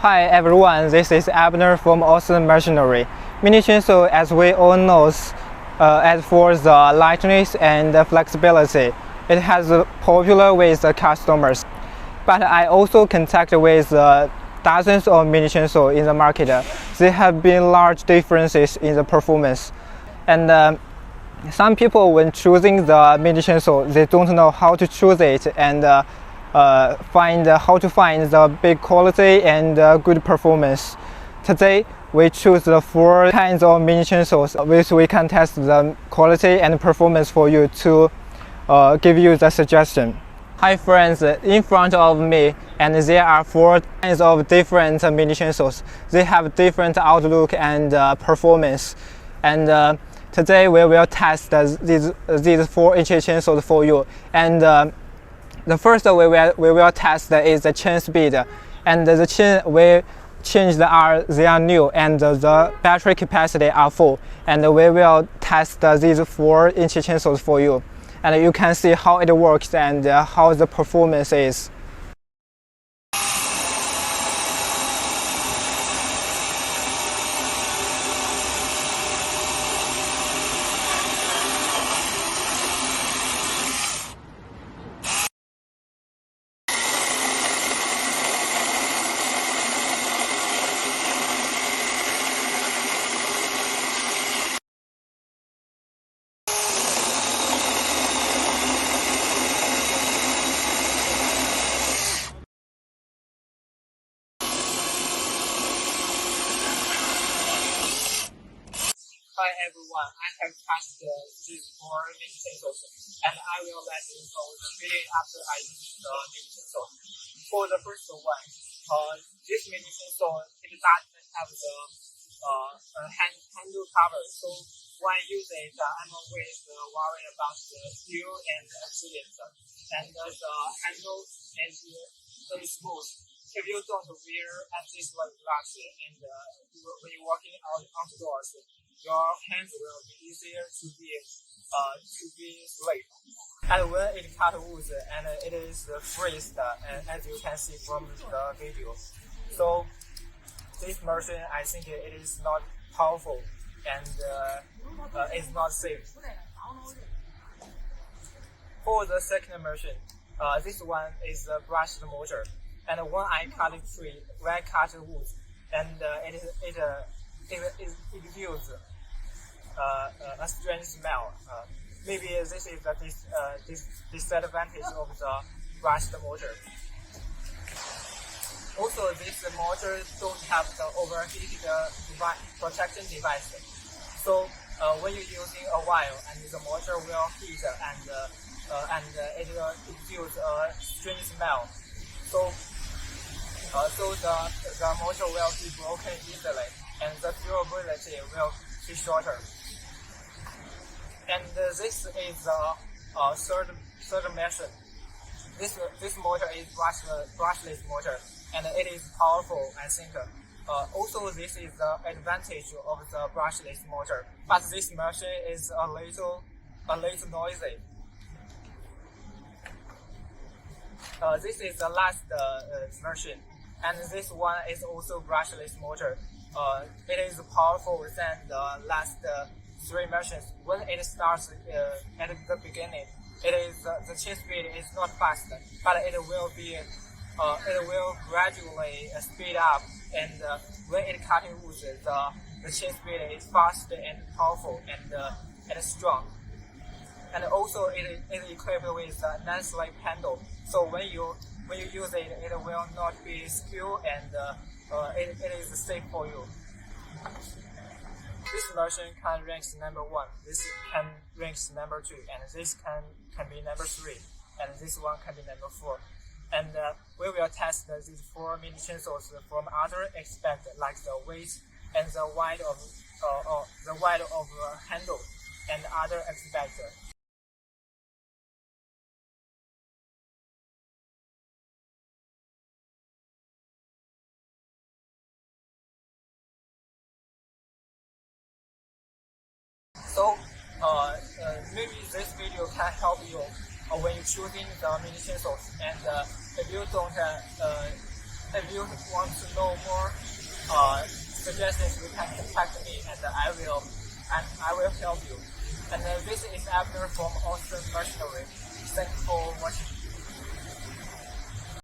Hi everyone, this is Abner from Auston Machinery. Mini chainsaw, as we all know, as for the lightness and the flexibility, it has popular with the customers. But I also contact with dozens of mini chainsaw in the market. There have been large differences in the performance, and some people, when choosing the mini chainsaw, they don't know how to choose it and how to find the big quality and good performance. Today we choose the 4 kinds of mini chainsaws which we can test the quality and performance for you to give you the suggestion. Hi friends, in front of me, and there are 4 kinds of different mini chainsaws. They have different outlook and performance, and today we will test these 4-inch chainsaws for you. And the first we will test is the chain speed, and the chain we changed they are new, and the battery capacity are full. And we will test these 4-inch chainsaws for you, and you can see how it works and how the performance is. Hi everyone, I have tested these 4 mini chainsaws, and I will let you know the feeling after I use the mini chainsaw. For the first one, this mini chainsaw, it doesn't have the handle cover, so when I use it, I'm always worried about the fuel and accidents. And the handle is very smooth. If you don't wear this gloves and when you're walking outdoors, your hands will be easier to be slick. And when it cuts wood, and it is freezed, as you can see from the video. So this machine, I think it is not powerful and it's not safe. For the second machine, this one is a brushed motor, and when I cut wood, and it gives a strange smell. Maybe this is the disadvantage of the brushed motor. Also, this motor don't have the overheated protection device. So when you're using a while, and the motor will heat and it gives a strange smell. So the motor will be broken easily, and the durability will be shorter. And this is a third machine. This motor is brushless motor, and it is powerful, I think. Also, this is the advantage of the brushless motor, but this machine is a little noisy. This is the last version, and this one is also brushless motor. It is powerful than the last 3 machines. When it starts at the beginning, the chain speed is not fast, but it will gradually speed up. And when it cutting wood, the chain speed is fast and powerful and strong. And also it is equipped with a non-slip handle, so when you use it, it will not be skew, and it is safe for you. This machine can rank number 1, this can rank number 2, and this can be number 3, and this one can be number 4. And we will test these 4 mini chainsaws from other aspects, like the weight and the width of handle and other aspects. So maybe this video can help you when you're choosing the mini chainsaws. And if you don't If you want to know more suggestions, you can contact me, and I will help you. And this is Abner from Auston Mercenary. Thanks for